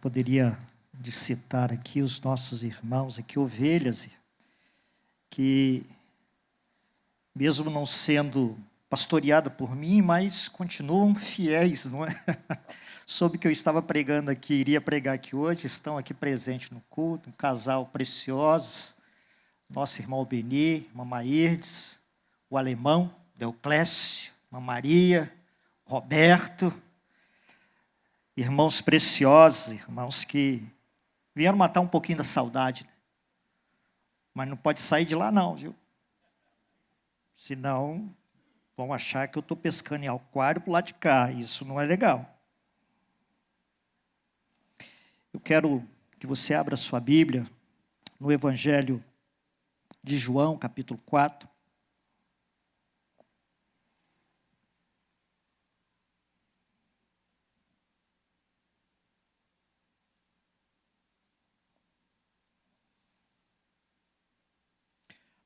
poderia de citar aqui os nossos irmãos, aqui ovelhas, que mesmo não sendo pastoreada por mim, mas continuam fiéis, não é? Soube que eu estava pregando aqui, iria pregar aqui hoje, estão aqui presentes no culto, um casal preciosos, nosso irmão Beni, irmã Mairdes, o alemão, Deoclésio, irmã Maria, Roberto, irmãos preciosos, irmãos que vieram matar um pouquinho da saudade, mas não pode sair de lá não, viu? Senão vão achar que eu estou pescando em aquário para o lado de cá, isso não é legal. Eu quero que você abra sua Bíblia no Evangelho de João, capítulo 4.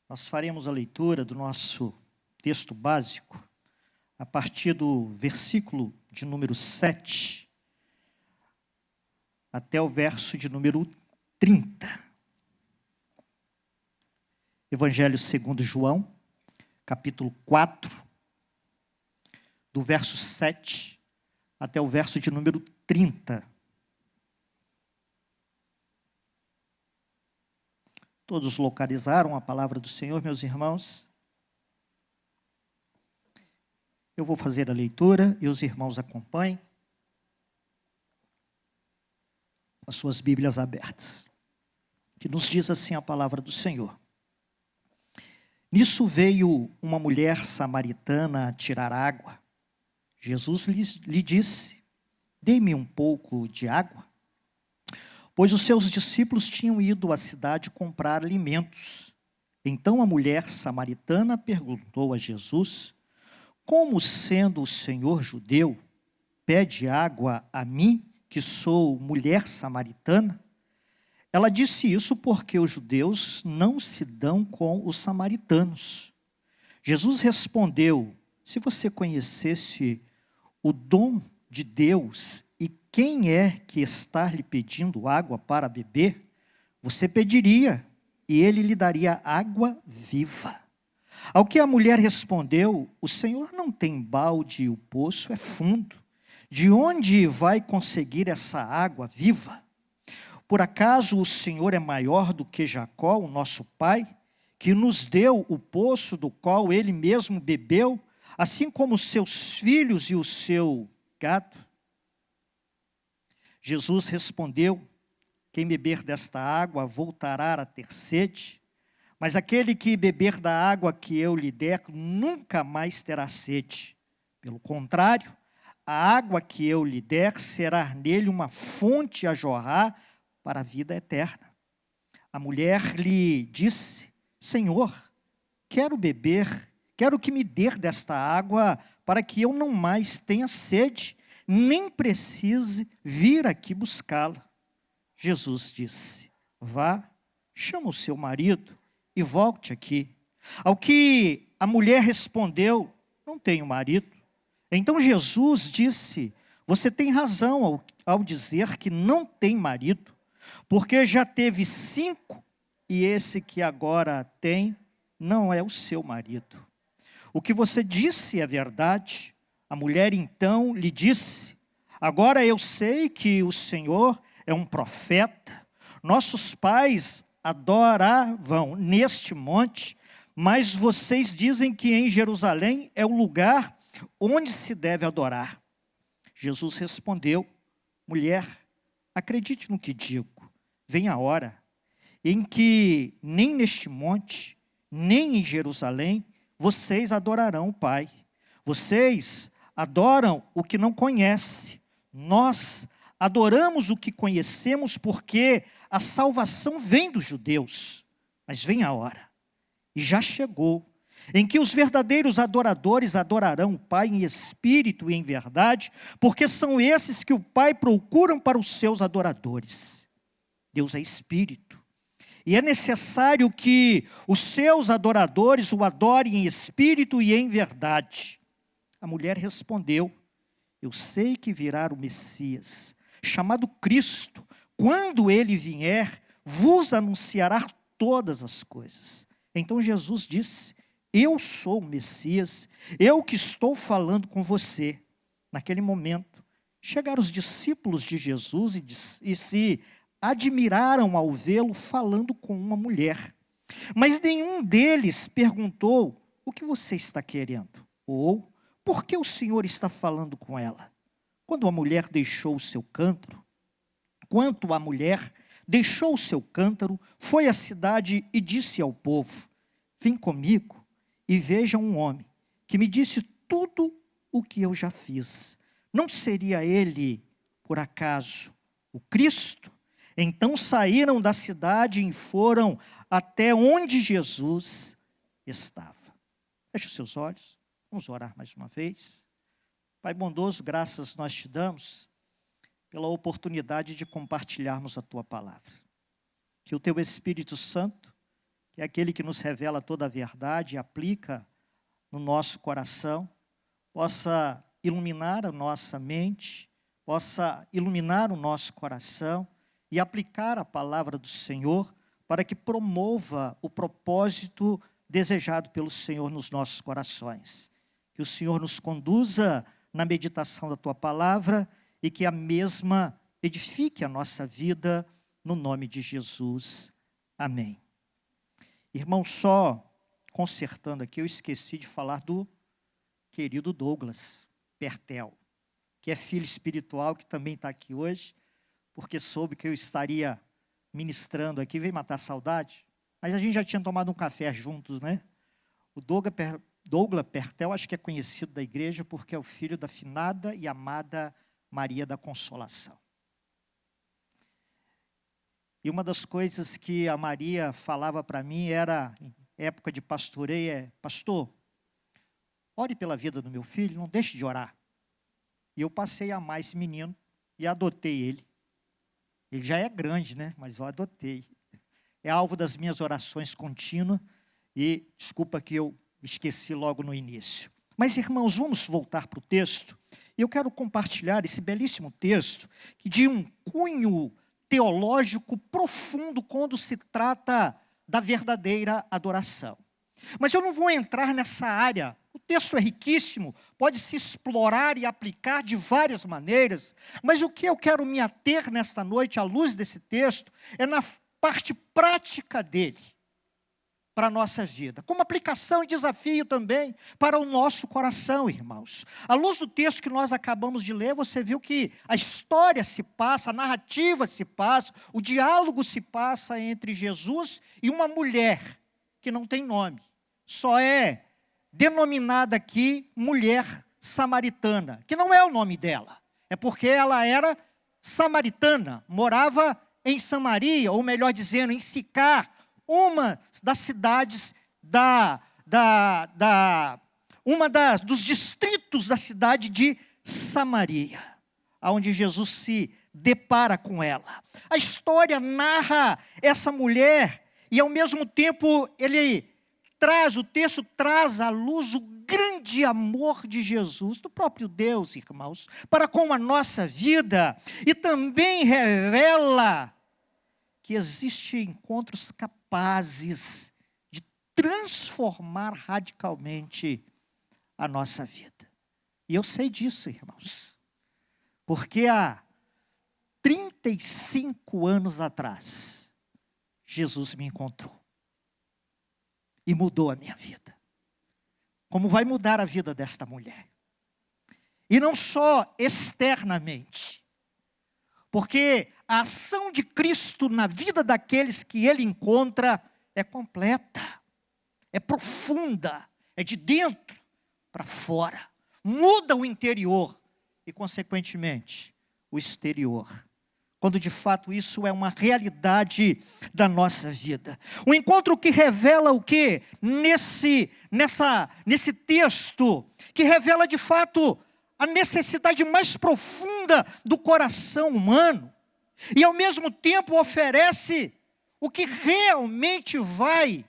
Nós faremos a leitura do nosso texto básico a partir do versículo de número 7 até o verso de número 30. Evangelho segundo João, capítulo 4, do verso 7 até o verso de número 30. Todos localizaram a palavra do Senhor, meus irmãos? Eu vou fazer a leitura e os irmãos acompanhem com as suas Bíblias abertas. Que nos diz assim a palavra do Senhor. Nisso veio uma mulher samaritana tirar água. Jesus lhe disse: dê-me um pouco de água. Pois os seus discípulos tinham ido à cidade comprar alimentos. Então a mulher samaritana perguntou a Jesus: como sendo o Senhor judeu, pede água a mim, que sou mulher samaritana? Ela disse isso porque os judeus não se dão com os samaritanos. Jesus respondeu: se você conhecesse o dom de Deus e quem é que está lhe pedindo água para beber, você pediria e ele lhe daria água viva. Ao que a mulher respondeu: o Senhor não tem balde e o poço é fundo. De onde vai conseguir essa água viva? Por acaso o Senhor é maior do que Jacó, o nosso pai, que nos deu o poço do qual ele mesmo bebeu, assim como os seus filhos e o seu gado? Jesus respondeu: quem beber desta água voltará a ter sede, mas aquele que beber da água que eu lhe der nunca mais terá sede. Pelo contrário, a água que eu lhe der será nele uma fonte a jorrar para a vida eterna. A mulher lhe disse: Senhor, quero beber, quero que me dê desta água para que eu não mais tenha sede, nem precise vir aqui buscá-la. Jesus disse: vá, chama o seu marido e volte aqui. Ao que a mulher respondeu: não tenho marido. Então Jesus disse: você tem razão ao dizer que não tem marido, porque já teve 5 e esse que agora tem não é o seu marido. O que você disse é verdade. A mulher então lhe disse: agora eu sei que o Senhor é um profeta. Nossos pais adoravam neste monte, mas vocês dizem que em Jerusalém é o lugar onde se deve adorar. Jesus respondeu: mulher, acredite no que digo. Vem a hora em que nem neste monte, nem em Jerusalém, vocês adorarão o Pai. Vocês adoram o que não conhecem. Nós adoramos o que conhecemos porque a salvação vem dos judeus. Mas vem a hora, e já chegou, em que os verdadeiros adoradores adorarão o Pai em espírito e em verdade, porque são esses que o Pai procura para os seus adoradores. Deus é espírito, e é necessário que os seus adoradores o adorem em espírito e em verdade. A mulher respondeu: eu sei que virá o Messias, chamado Cristo. Quando ele vier, vos anunciará todas as coisas. Então Jesus disse: eu sou o Messias, eu que estou falando com você. Naquele momento, chegaram os discípulos de Jesus e se admiraram ao vê-lo falando com uma mulher. Mas nenhum deles perguntou: o que você está querendo? Ou, por que o Senhor está falando com ela? Quando a mulher deixou o seu cântaro, foi à cidade e disse ao povo: vem comigo e veja um homem que me disse tudo o que eu já fiz. Não seria ele, por acaso, o Cristo? Então saíram da cidade e foram até onde Jesus estava. Feche os seus olhos, vamos orar mais uma vez. Pai bondoso, graças nós te damos pela oportunidade de compartilharmos a tua palavra. Que o teu Espírito Santo, que é aquele que nos revela toda a verdade e aplica no nosso coração, possa iluminar a nossa mente, possa iluminar o nosso coração e aplicar a palavra do Senhor para que promova o propósito desejado pelo Senhor nos nossos corações. Que o Senhor nos conduza na meditação da tua palavra e que a mesma edifique a nossa vida no nome de Jesus. Amém. Irmão, só consertando aqui, eu esqueci de falar do querido Douglas Pertel, que é filho espiritual, que também está aqui hoje, porque soube que eu estaria ministrando aqui. Veio matar a saudade, mas a gente já tinha tomado um café juntos, né? O Douglas Pertel, acho que é conhecido da igreja porque é o filho da finada e amada Maria da Consolação. E uma das coisas que a Maria falava para mim era, em época de pastoreio, pastor, ore pela vida do meu filho, não deixe de orar. E eu passei a amar esse menino e adotei ele. Ele já é grande, né? Mas eu adotei. É alvo das minhas orações contínuas e desculpa que eu esqueci logo no início. Mas, irmãos, vamos voltar para o texto. Eu quero compartilhar esse belíssimo texto que de um cunho teológico profundo quando se trata da verdadeira adoração. Mas eu não vou entrar nessa área. O texto é riquíssimo, pode se explorar e aplicar de várias maneiras, mas o que eu quero me ater nesta noite, à luz desse texto, é na parte prática dele, para a nossa vida, como aplicação e desafio também para o nosso coração, irmãos. À luz do texto que nós acabamos de ler, você viu que a história se passa, a narrativa se passa, o diálogo se passa entre Jesus e uma mulher que não tem nome, só é denominada aqui mulher samaritana, que não é o nome dela, é porque ela era samaritana, morava em Samaria, ou melhor dizendo, em Sicar, uma das cidades dos distritos da cidade de Samaria, onde Jesus se depara com ela. A história narra essa mulher e ao mesmo tempo o texto traz à luz o grande amor de Jesus, do próprio Deus, irmãos, para com a nossa vida, e também revela que existem encontros capazes de transformar radicalmente a nossa vida. E eu sei disso, irmãos, porque há 35 anos atrás, Jesus me encontrou e mudou a minha vida. Como vai mudar a vida desta mulher? E não só externamente, porque a ação de Cristo na vida daqueles que Ele encontra é completa, é profunda, é de dentro para fora. Muda o interior e, consequentemente, o exterior. Quando de fato isso é uma realidade da nossa vida. Um encontro que revela o quê? Nesse texto, que revela de fato a necessidade mais profunda do coração humano. E ao mesmo tempo oferece o que realmente vai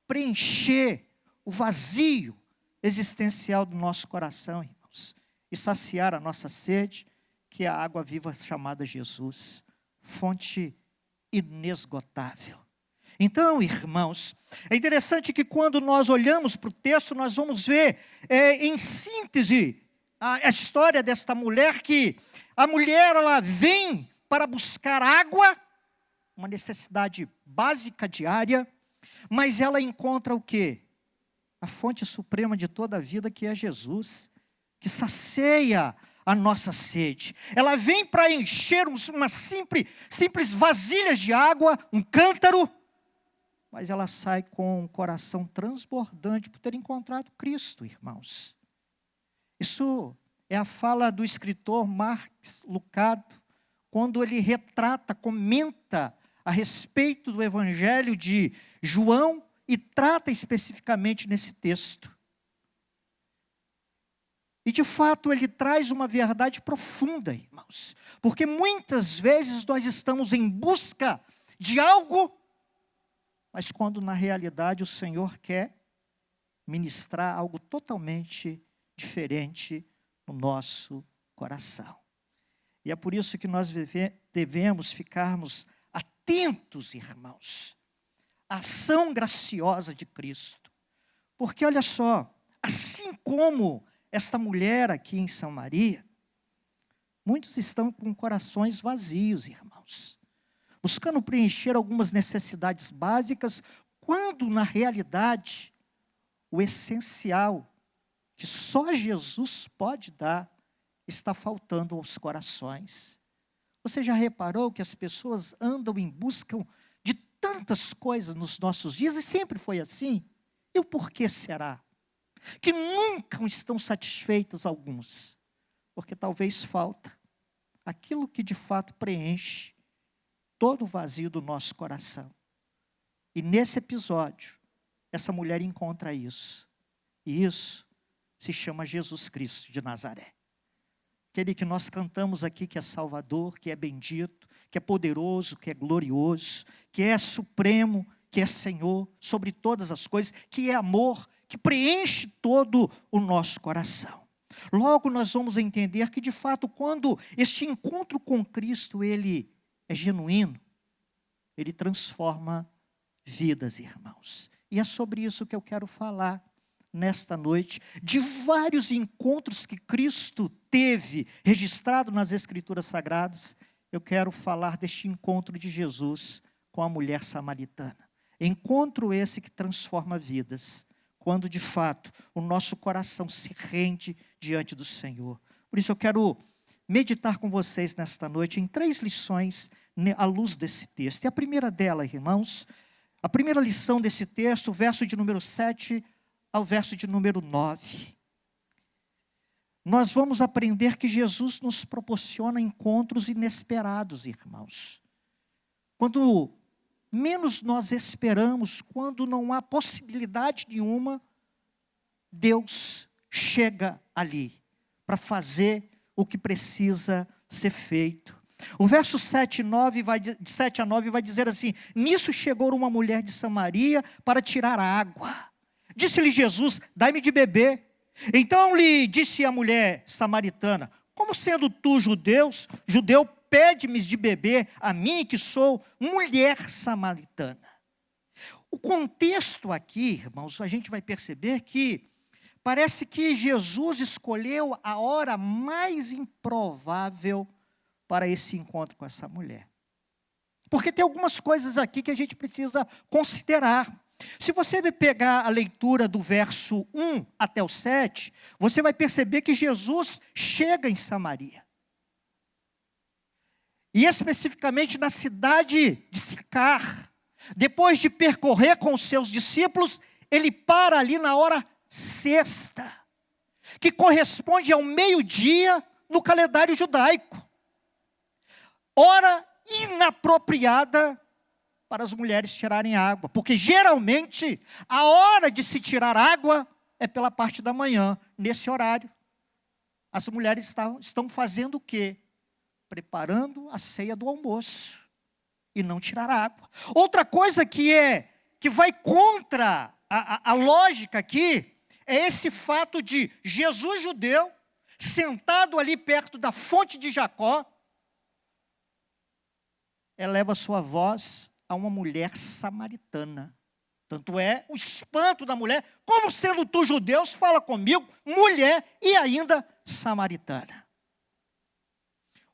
preencher o vazio existencial do nosso coração, irmãos. E saciar a nossa sede, que é a água viva chamada Jesus. fonte inesgotável. Então, irmãos, é interessante que quando nós olhamos para o texto, nós vamos ver, em síntese, a história desta mulher, que a mulher, ela vem para buscar água, uma necessidade básica diária, mas ela encontra o quê? A fonte suprema de toda a vida, que é Jesus, que sacia a nossa sede. Ela vem para encher uma simples vasilhas de água, um cântaro, mas ela sai com um coração transbordante por ter encontrado Cristo, irmãos. Isso é a fala do escritor Marx Lucado, quando ele retrata, comenta a respeito do Evangelho de João e trata especificamente nesse texto. E de fato ele traz uma verdade profunda, irmãos, porque muitas vezes nós estamos em busca de algo, mas quando na realidade o Senhor quer ministrar algo totalmente diferente no nosso coração. E é por isso que nós devemos ficarmos atentos, irmãos, à ação graciosa de Cristo. Porque olha só, assim como esta mulher aqui em Samaria, muitos estão com corações vazios, irmãos, buscando preencher algumas necessidades básicas, quando na realidade o essencial que só Jesus pode dar está faltando aos corações. Você já reparou que as pessoas andam em busca de tantas coisas nos nossos dias, e sempre foi assim? E o porquê será? Que nunca estão satisfeitos alguns, porque talvez falta aquilo que de fato preenche todo o vazio do nosso coração. E nesse episódio, essa mulher encontra isso. E isso se chama Jesus Cristo de Nazaré. Aquele que nós cantamos aqui, que é Salvador, que é bendito, que é poderoso, que é glorioso, que é supremo, que é Senhor sobre todas as coisas, que é amor, que preenche todo o nosso coração. Logo nós vamos entender que de fato quando este encontro com Cristo ele é genuíno, ele transforma vidas, irmãos. E é sobre isso que eu quero falar nesta noite, de vários encontros que Cristo teve registrado nas Escrituras Sagradas. Eu quero falar deste encontro de Jesus com a mulher samaritana. Encontro esse que transforma vidas, quando de fato o nosso coração se rende diante do Senhor. Por isso eu quero meditar com vocês nesta noite em 3 lições à luz desse texto. E a primeira delas, irmãos, a primeira lição desse texto, o verso de número 7 ao verso de número 9. Nós vamos aprender que Jesus nos proporciona encontros inesperados, irmãos. Quando menos nós esperamos, quando não há possibilidade nenhuma, Deus chega ali para fazer o que precisa ser feito. O verso 7 a 9 vai dizer assim: nisso chegou uma mulher de Samaria para tirar água. Disse-lhe Jesus: dai-me de beber. Então lhe disse a mulher samaritana: como sendo tu judeu, pede-me de beber a mim, que sou mulher samaritana. O contexto aqui, irmãos, a gente vai perceber que parece que Jesus escolheu a hora mais improvável para esse encontro com essa mulher. Porque tem algumas coisas aqui que a gente precisa considerar. Se você pegar a leitura do verso 1 até o 7, você vai perceber que Jesus chega em Samaria. E especificamente na cidade de Sicar. Depois de percorrer com os seus discípulos, ele para ali na hora sexta, que corresponde ao meio-dia no calendário judaico. Hora inapropriada para as mulheres tirarem água, porque geralmente a hora de se tirar água é pela parte da manhã, nesse horário. As mulheres estão fazendo o quê? Preparando a ceia do almoço, e não tirar água. Outra coisa que vai contra a lógica aqui, é esse fato de Jesus judeu, sentado ali perto da fonte de Jacó, eleva sua voz a uma mulher samaritana. Tanto é o espanto da mulher, como sendo tu judeus, fala comigo, mulher e ainda samaritana.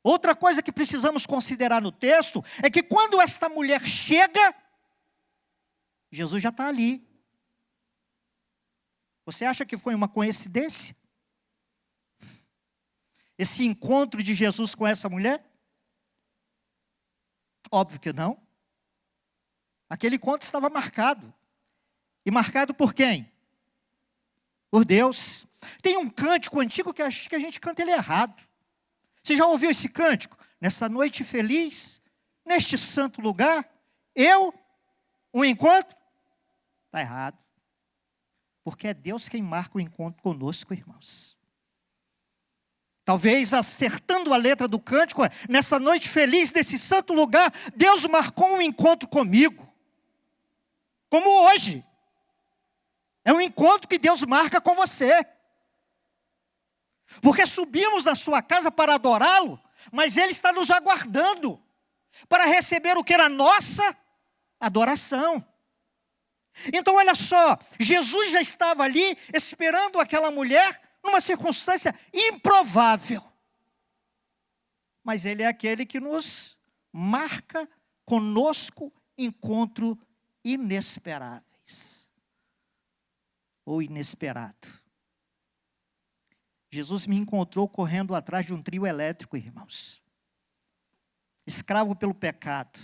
Outra coisa que precisamos considerar no texto é que quando esta mulher chega, Jesus já está ali. Você acha que foi uma coincidência? Esse encontro de Jesus com essa mulher? Óbvio que não. Aquele encontro estava marcado. E marcado por quem? Por Deus. Tem um cântico antigo que acho que a gente canta ele errado. Você já ouviu esse cântico? Nessa noite feliz, neste santo lugar, um encontro? Está errado. Porque é Deus quem marca o encontro conosco, irmãos. Talvez acertando a letra do cântico, nessa noite feliz, nesse santo lugar, Deus marcou um encontro comigo. Como hoje. É um encontro que Deus marca com você. Porque subimos na sua casa para adorá-lo, mas Ele está nos aguardando para receber o que era nossa adoração. Então olha só, Jesus já estava ali esperando aquela mulher numa circunstância improvável. Mas Ele é aquele que nos marca conosco encontro inesperáveis. Ou inesperado. Jesus me encontrou correndo atrás de um trio elétrico, irmãos. Escravo pelo pecado.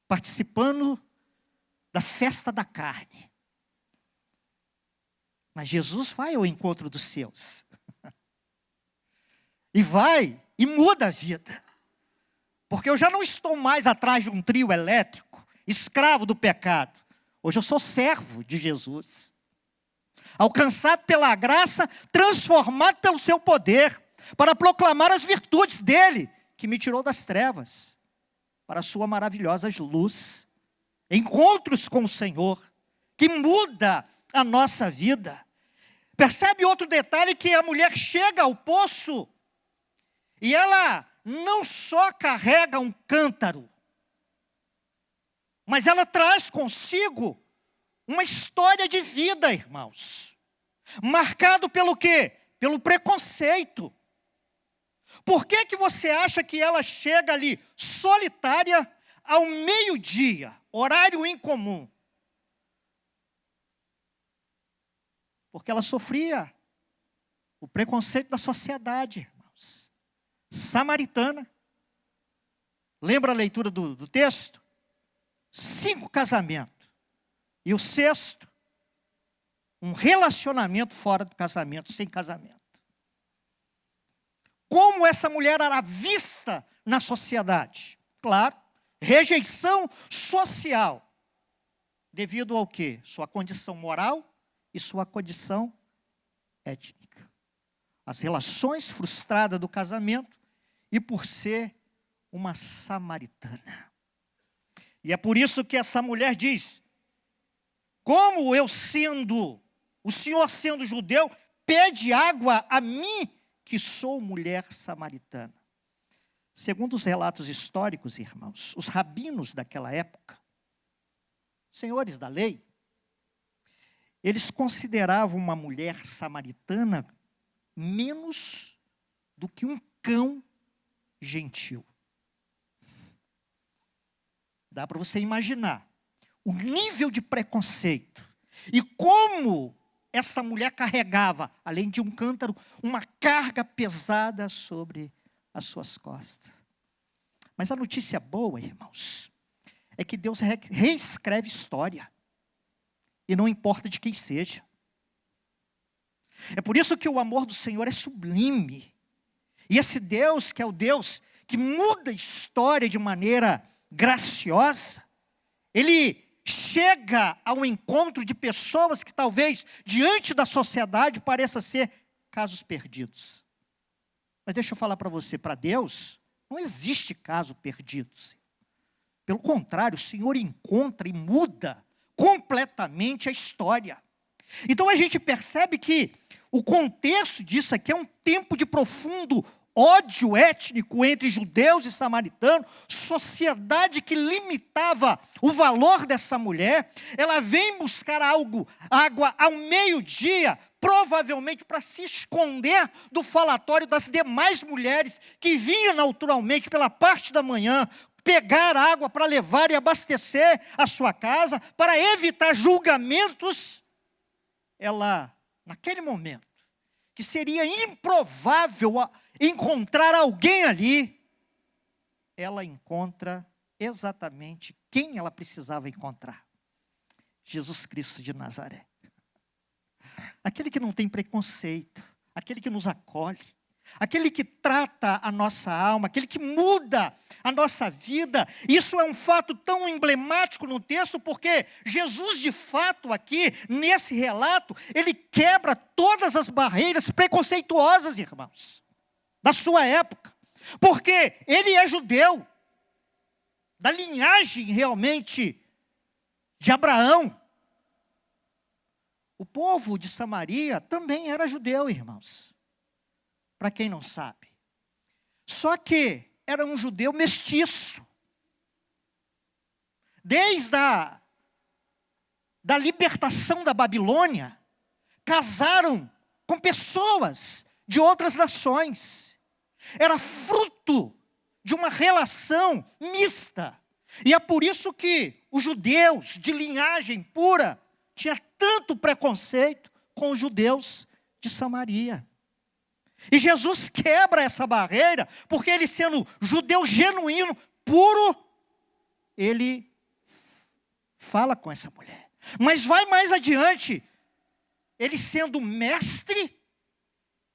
Participando da festa da carne. Mas Jesus vai ao encontro dos seus. E vai e muda a vida. Porque eu já não estou mais atrás de um trio elétrico, escravo do pecado. Hoje eu sou servo de Jesus. Alcançado pela graça, transformado pelo seu poder, para proclamar as virtudes dele, que me tirou das trevas, para a sua maravilhosa luz. Encontros com o Senhor, que muda a nossa vida. Percebe outro detalhe, que a mulher chega ao poço, e ela não só carrega um cântaro, mas ela traz consigo uma história de vida, irmãos. Marcado pelo quê? Pelo preconceito. Por que que você acha que ela chega ali solitária ao meio-dia, horário incomum? Porque ela sofria o preconceito da sociedade, irmãos. Samaritana. Lembra a leitura do texto? 5 casamentos. E o 6º, um relacionamento fora do casamento, sem casamento. Como essa mulher era vista na sociedade? Claro, rejeição social. Devido ao quê? Sua condição moral e sua condição étnica. As relações frustradas do casamento e por ser uma samaritana. E é por isso que essa mulher diz: como eu sendo, o Senhor sendo judeu, pede água a mim, que sou mulher samaritana. Segundo os relatos históricos, irmãos, os rabinos daquela época, senhores da lei, eles consideravam uma mulher samaritana menos do que um cão gentil. Dá para você imaginar o nível de preconceito. E como essa mulher carregava, além de um cântaro, uma carga pesada sobre as suas costas. Mas a notícia boa, irmãos, é que Deus reescreve história. E não importa de quem seja. É por isso que o amor do Senhor é sublime. E esse Deus, que é o Deus que muda a história de maneira graciosa, Ele chega ao encontro de pessoas que talvez, diante da sociedade, pareça ser casos perdidos. Mas deixa eu falar para você, para Deus, não existe caso perdido. Pelo contrário, o Senhor encontra e muda completamente a história. Então a gente percebe que o contexto disso aqui é um tempo de profundo ódio étnico entre judeus e samaritanos, sociedade que limitava o valor dessa mulher. Ela vem buscar água ao meio-dia, provavelmente para se esconder do falatório das demais mulheres que vinham naturalmente pela parte da manhã, pegar água para levar e abastecer a sua casa, para evitar julgamentos. Ela, naquele momento, que seria improvável encontrar alguém ali, ela encontra exatamente quem ela precisava encontrar: Jesus Cristo de Nazaré. Aquele que não tem preconceito, aquele que nos acolhe, aquele que trata a nossa alma, aquele que muda a nossa vida. Isso é um fato tão emblemático no texto, porque Jesus, de fato, aqui, nesse relato, ele quebra todas as barreiras preconceituosas, irmãos, da sua época. Porque ele é judeu, da linhagem realmente de Abraão. O povo de Samaria também era judeu, irmãos, para quem não sabe. Só que era um judeu mestiço. Desde da libertação da Babilônia, casaram com pessoas de outras nações. Era fruto de uma relação mista. E é por isso que os judeus de linhagem pura tinham tanto preconceito com os judeus de Samaria. E Jesus quebra essa barreira, porque ele, sendo judeu genuíno, puro, ele fala com essa mulher. Mas vai mais adiante, ele sendo mestre,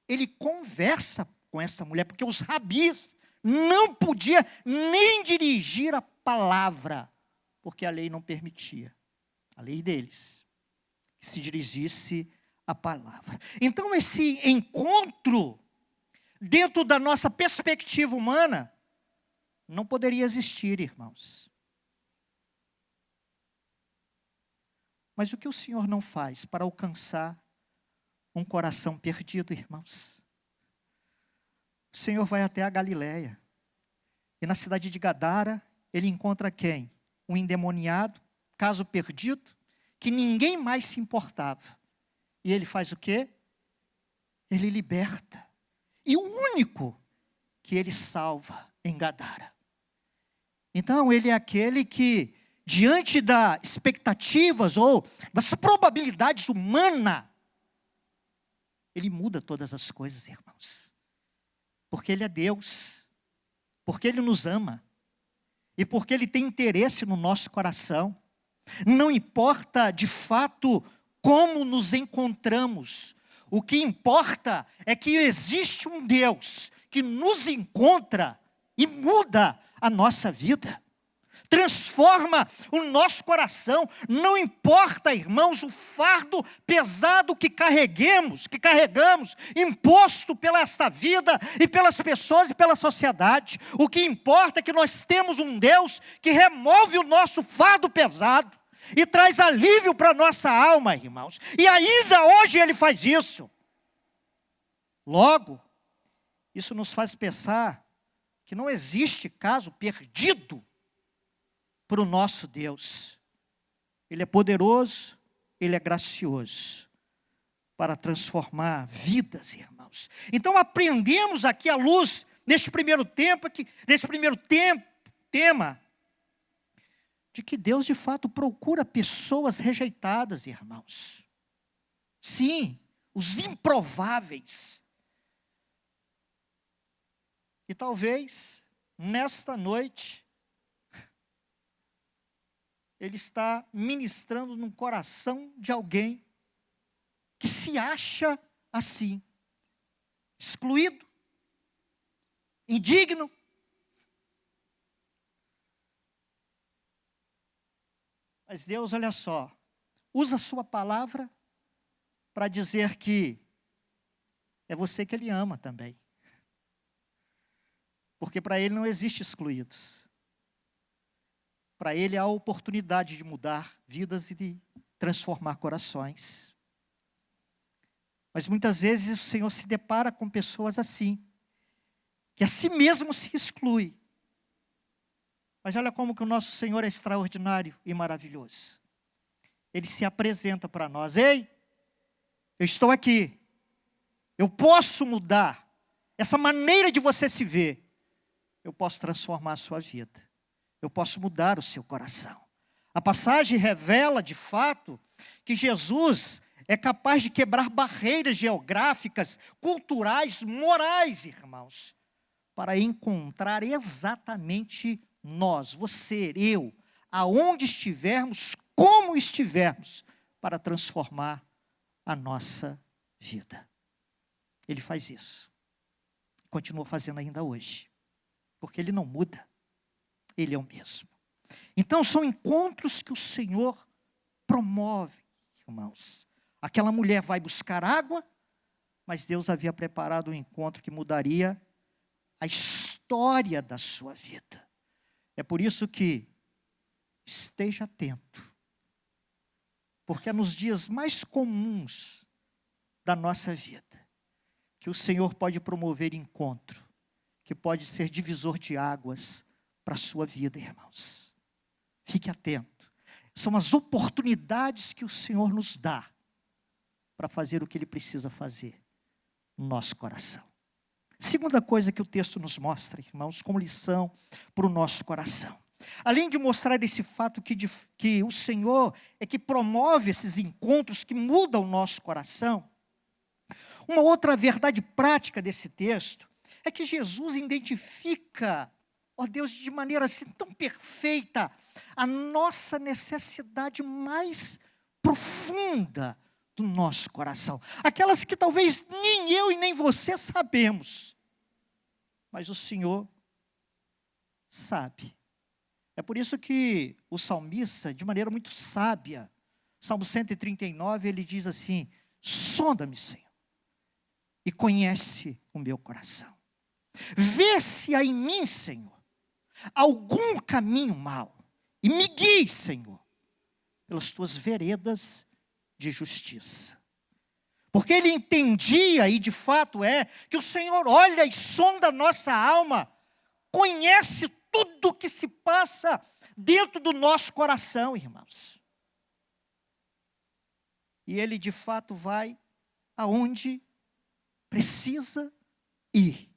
ele conversa com essa mulher, porque os rabis não podiam nem dirigir a palavra, porque a lei não permitia, a lei deles, que se dirigisse a palavra. Então esse encontro, dentro da nossa perspectiva humana, não poderia existir, irmãos. Mas o que o Senhor não faz para alcançar um coração perdido, irmãos? O Senhor vai até a Galileia, e na cidade de Gadara, ele encontra quem? Um endemoniado, caso perdido, que ninguém mais se importava. E ele faz o quê? Ele liberta. E o único que ele salva em Gadara. Então, ele é aquele que, diante das expectativas ou das probabilidades humanas, ele muda todas as coisas, irmãos. Porque ele é Deus. Porque ele nos ama. E porque ele tem interesse no nosso coração. Não importa, de fato, como nos encontramos. O que importa é que existe um Deus que nos encontra e muda a nossa vida. Transforma o nosso coração. Não importa, irmãos, o fardo pesado que carregamos, imposto pela esta vida e pelas pessoas e pela sociedade. O que importa é que nós temos um Deus que remove o nosso fardo pesado e traz alívio para a nossa alma, irmãos. E ainda hoje ele faz isso. Logo, isso nos faz pensar que não existe caso perdido para o nosso Deus. Ele é poderoso, ele é gracioso para transformar vidas, irmãos. Então aprendemos aqui à luz, neste primeiro tema, de que Deus de fato procura pessoas rejeitadas, irmãos. Sim, os improváveis. E talvez, nesta noite, ele está ministrando no coração de alguém que se acha assim, excluído, indigno. Mas Deus, olha só, usa a sua palavra para dizer que é você que ele ama também. Porque para ele não existe excluídos. Para ele há a oportunidade de mudar vidas e de transformar corações. Mas muitas vezes o Senhor se depara com pessoas assim, que a si mesmo se exclui. Mas olha como que o nosso Senhor é extraordinário e maravilhoso. Ele se apresenta para nós. Ei, eu estou aqui. Eu posso mudar essa maneira de você se ver. Eu posso transformar a sua vida. Eu posso mudar o seu coração. A passagem revela, de fato, que Jesus é capaz de quebrar barreiras geográficas, culturais, morais, irmãos, para encontrar exatamente nós, você, eu, aonde estivermos, como estivermos, para transformar a nossa vida. Ele faz isso. Continua fazendo ainda hoje. Porque Ele não muda. Ele é o mesmo. Então são encontros que o Senhor promove, irmãos. Aquela mulher vai buscar água, mas Deus havia preparado um encontro que mudaria a história da sua vida. É por isso que esteja atento. Porque é nos dias mais comuns da nossa vida que o Senhor pode promover encontro, que pode ser divisor de águas para a sua vida, irmãos. Fique atento. São as oportunidades que o Senhor nos dá para fazer o que Ele precisa fazer no nosso coração. Segunda coisa que o texto nos mostra, irmãos, como lição para o nosso coração. Além de mostrar esse fato que o Senhor é que promove esses encontros que mudam o nosso coração, uma outra verdade prática desse texto é que Jesus identifica, ó Deus, de maneira assim tão perfeita, a nossa necessidade mais profunda do nosso coração. Aquelas que talvez nem eu e nem você sabemos. Mas o Senhor sabe. É por isso que o salmista, de maneira muito sábia, Salmo 139, ele diz assim: sonda-me, Senhor, e conhece o meu coração. Vê se há em mim, Senhor, algum caminho mau, e me guie, Senhor, pelas tuas veredas de justiça. Porque ele entendia, e de fato é, que o Senhor olha e sonda a nossa alma, conhece tudo o que se passa dentro do nosso coração, irmãos. E ele de fato vai aonde precisa ir.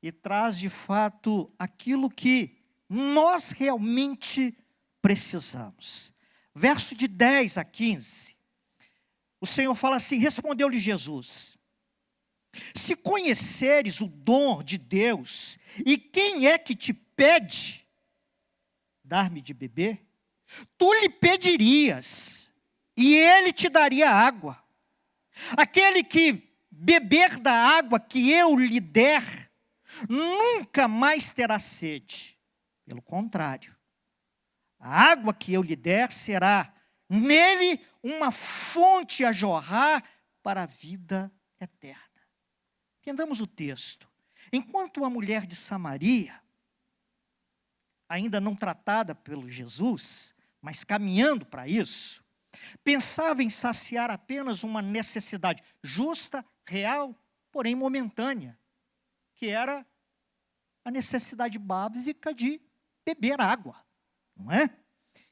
E traz de fato aquilo que nós realmente precisamos. Verso de 10 a 15. O Senhor fala assim: respondeu-lhe Jesus: se conheceres o dom de Deus, e quem é que te pede dar-me de beber, tu lhe pedirias, e ele te daria água. Aquele que beber da água que eu lhe der, nunca mais terá sede. Pelo contrário, a água que eu lhe der será nele uma fonte a jorrar para a vida eterna. Entendamos o texto. Enquanto a mulher de Samaria, ainda não tratada pelo Jesus, mas caminhando para isso, pensava em saciar apenas uma necessidade justa, real, porém momentânea, que era a necessidade básica de beber água, não é?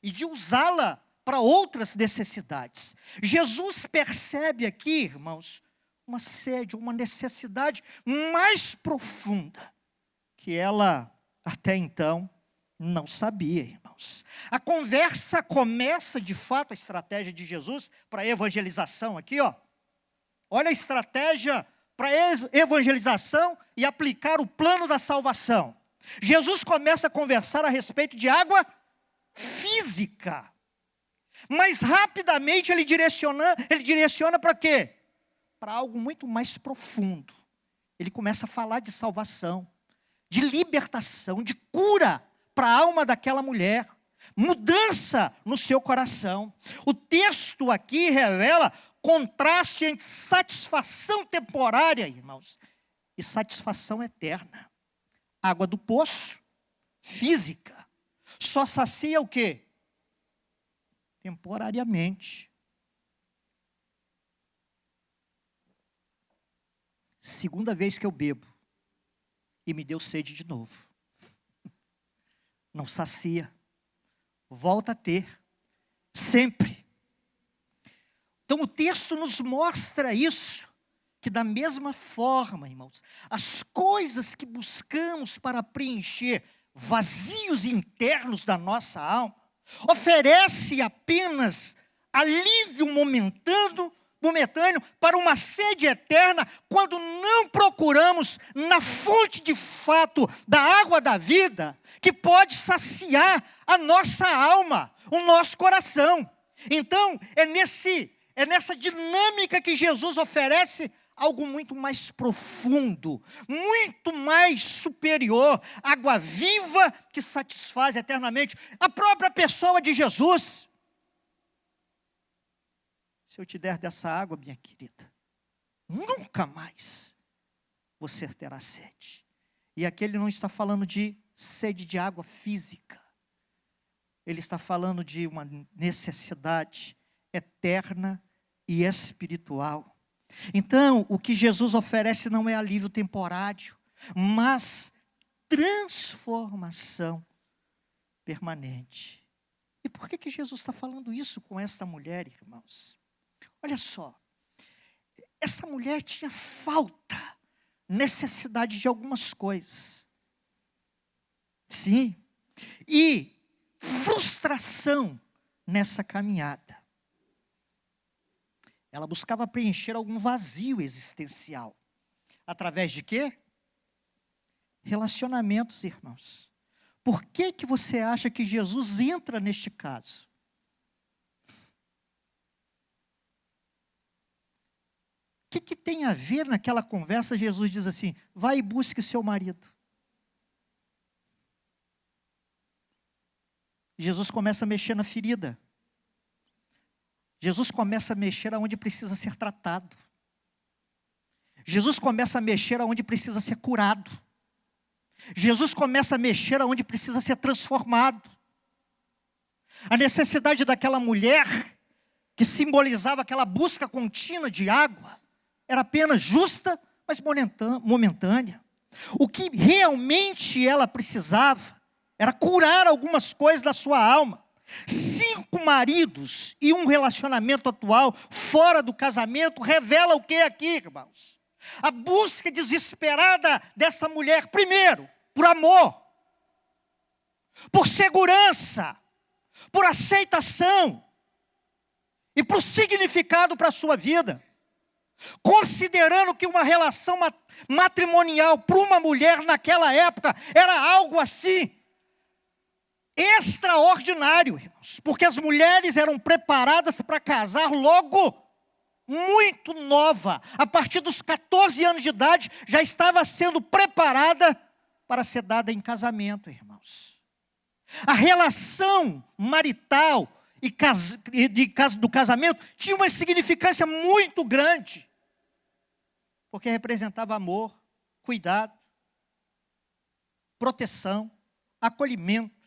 E de usá-la para outras necessidades. Jesus percebe aqui, irmãos, uma sede, uma necessidade mais profunda, que ela até então não sabia, irmãos. A conversa começa, de fato, a estratégia de Jesus para a evangelização aqui, ó. Olha a estratégia para a evangelização e aplicar o plano da salvação. Jesus começa a conversar a respeito de água física. Mas rapidamente ele direciona para quê? Para algo muito mais profundo. Ele começa a falar de salvação, de libertação, de cura para a alma daquela mulher, mudança no seu coração. O texto aqui revela contraste entre satisfação temporária, irmãos, e satisfação eterna. Água do poço, física, só sacia o quê? Temporariamente. Segunda vez que eu bebo. e me deu sede de novo. Não sacia. Volta a ter. Sempre. Então o texto nos mostra isso. Que da mesma forma, irmãos, as coisas que buscamos para preencher vazios internos da nossa alma, oferece apenas alívio momentâneo para uma sede eterna, quando não procuramos na fonte de fato da água da vida, que pode saciar a nossa alma, o nosso coração. Então, é nessa dinâmica que Jesus oferece algo muito mais profundo, muito mais superior, água viva que satisfaz eternamente a própria pessoa de Jesus. Se eu te der dessa água, minha querida, nunca mais você terá sede. E aqui ele não está falando de sede de água física. Ele está falando de uma necessidade eterna e espiritual. Então, o que Jesus oferece não é alívio temporário, mas transformação permanente. E por que Jesus está falando isso com essa mulher, irmãos? Olha só, essa mulher tinha falta, necessidade de algumas coisas. Sim, e frustração nessa caminhada. Ela buscava preencher algum vazio existencial. Através de quê? Relacionamentos, irmãos. Por que você acha que Jesus entra neste caso? O que tem a ver naquela conversa? Jesus diz assim, vai e busque seu marido. Jesus começa a mexer na ferida. Jesus começa a mexer aonde precisa ser tratado. Jesus começa a mexer aonde precisa ser curado. Jesus começa a mexer aonde precisa ser transformado. A necessidade daquela mulher, que simbolizava aquela busca contínua de água, era apenas justa, mas momentânea. O que realmente ela precisava era curar algumas coisas da sua alma. 5 maridos e um relacionamento atual fora do casamento revela o que aqui, irmãos? A busca desesperada dessa mulher, primeiro, por amor, por segurança, por aceitação e por significado para a sua vida. Considerando que uma relação matrimonial para uma mulher naquela época era algo assim extraordinário, irmãos, porque as mulheres eram preparadas para casar logo muito nova. A partir dos 14 anos de idade, já estava sendo preparada para ser dada em casamento, irmãos. A relação marital do casamento tinha uma significância muito grande, porque representava amor, cuidado, proteção, acolhimento,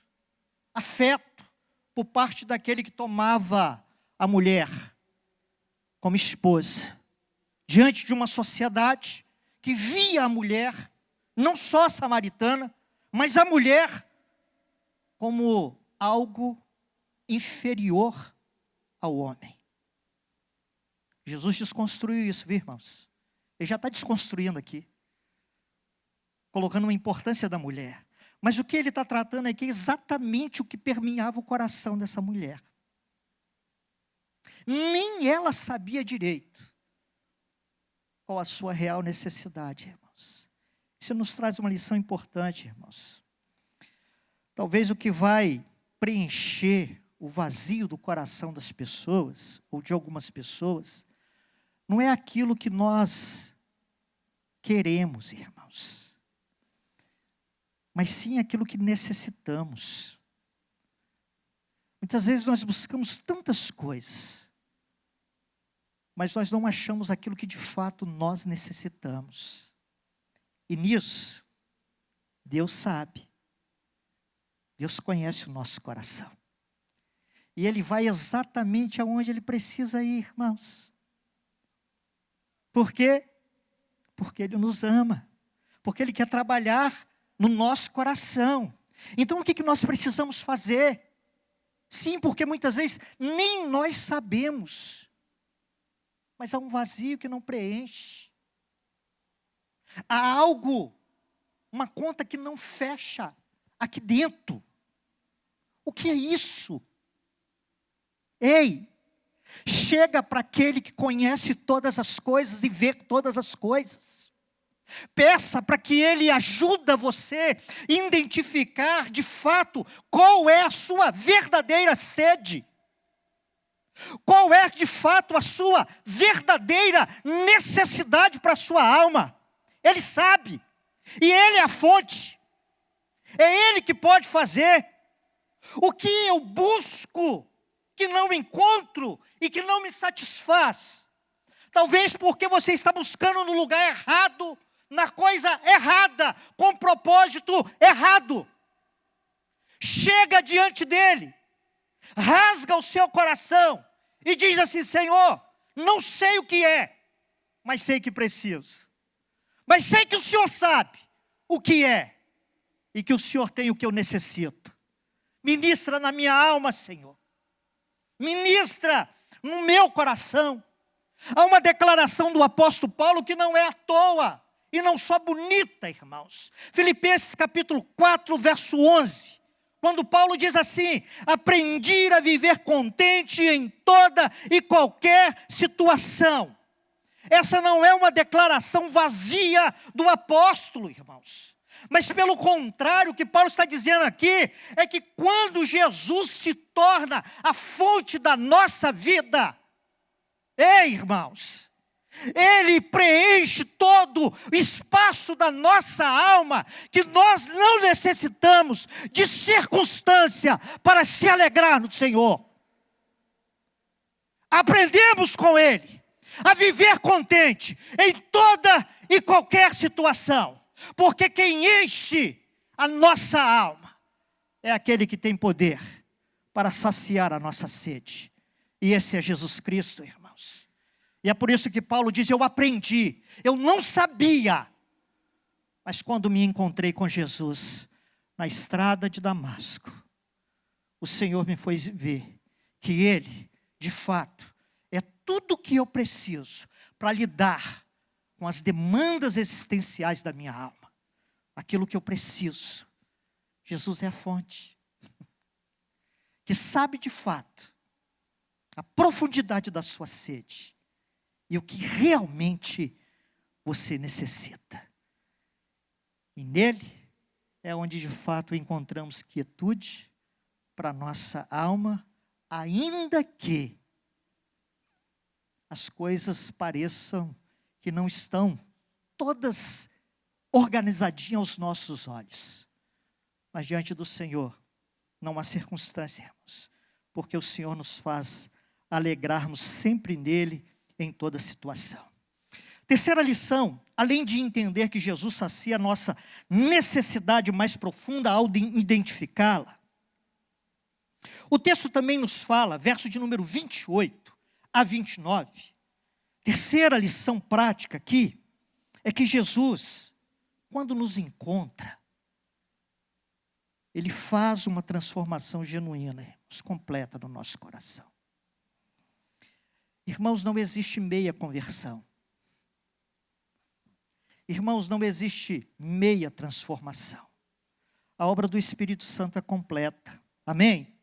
afeto por parte daquele que tomava a mulher como esposa, diante de uma sociedade que via a mulher, não só samaritana, mas a mulher como algo inferior ao homem. Jesus desconstruiu isso, viu, irmãos? Ele já está desconstruindo aqui, colocando uma importância da mulher. Mas o que ele está tratando aqui é exatamente o que permeava o coração dessa mulher. Nem ela sabia direito qual a sua real necessidade, irmãos. Isso nos traz uma lição importante, irmãos. Talvez o que vai preencher o vazio do coração das pessoas, ou de algumas pessoas, não é aquilo que nós queremos, irmãos, mas sim aquilo que necessitamos. Muitas vezes nós buscamos tantas coisas, mas nós não achamos aquilo que de fato nós necessitamos. E nisso, Deus sabe. Deus conhece o nosso coração. E Ele vai exatamente aonde Ele precisa ir, irmãos. Por quê? Porque Ele nos ama. porque Ele quer trabalhar no nosso coração. Então o que nós precisamos fazer? Sim, porque muitas vezes nem nós sabemos, mas há um vazio que não preenche. Há algo, uma conta que não fecha aqui dentro. O que é isso? Ei, chega para aquele que conhece todas as coisas e vê todas as coisas. Peça para que Ele ajude você a identificar de fato qual é a sua verdadeira sede. Qual é de fato a sua verdadeira necessidade para a sua alma. Ele sabe. E Ele é a fonte. É Ele que pode fazer. O que eu busco, que não encontro e que não me satisfaz. Talvez porque você está buscando no lugar errado, na coisa errada, com propósito errado. Chega diante dele, rasga o seu coração e diz assim: Senhor, não sei o que é, mas sei que preciso. Mas sei que o Senhor sabe o que é e que o Senhor tem o que eu necessito. Ministra na minha alma, Senhor. Ministra no meu coração. Há uma declaração do apóstolo Paulo que não é à toa. E não só bonita, irmãos. Filipenses capítulo 4, verso 11. Quando Paulo diz assim: aprendi a viver contente em toda e qualquer situação. Essa não é uma declaração vazia do apóstolo, irmãos. Mas pelo contrário, o que Paulo está dizendo aqui é que quando Jesus se torna a fonte da nossa vida, ei, irmãos, Ele preenche todo o espaço da nossa alma, que nós não necessitamos de circunstância para se alegrar no Senhor. Aprendemos com Ele a viver contente em toda e qualquer situação, porque quem enche a nossa alma é aquele que tem poder para saciar a nossa sede, e esse é Jesus Cristo, irmãos. E é por isso que Paulo diz: eu aprendi, eu não sabia, mas quando me encontrei com Jesus na estrada de Damasco, o Senhor me fez ver que Ele, de fato, é tudo o que eu preciso para lidar com as demandas existenciais da minha alma. Aquilo que eu preciso. Jesus é a fonte, que sabe de fato a profundidade da sua sede e o que realmente você necessita. E nele é onde de fato encontramos quietude para a nossa alma, ainda que as coisas pareçam que não estão todas organizadinhas aos nossos olhos. Mas diante do Senhor não há circunstância, irmãos, porque o Senhor nos faz alegrarmos sempre nele, em toda situação. Terceira lição: além de entender que Jesus sacia a nossa necessidade mais profunda ao identificá-la, o texto também nos fala, verso de número 28 a 29, terceira lição prática aqui, é que Jesus, quando nos encontra, Ele faz uma transformação genuína, irmãos, completa no nosso coração. Irmãos, não existe meia conversão. Irmãos, não existe meia transformação. A obra do Espírito Santo é completa. Amém?